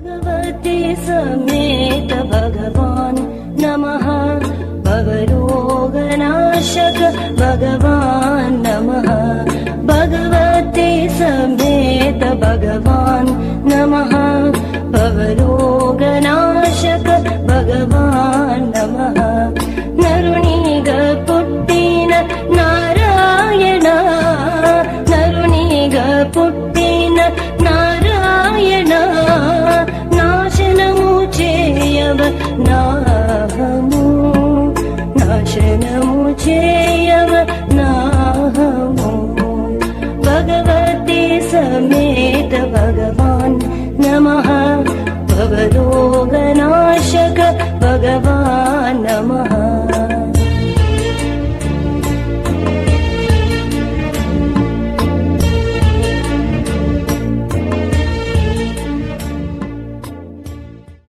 भगवते समेत भगवान् नमः। भवरोगनाशक भगवान् नमः। भगवते समेत भगवान् नमः। भवरोगनाशक भगवान् नमः। नरुणीग पुट्टिन नारायण, नरुणीग पुट्टिन नारायण, नाशनमु చేయవ నాహము, నాశనము చే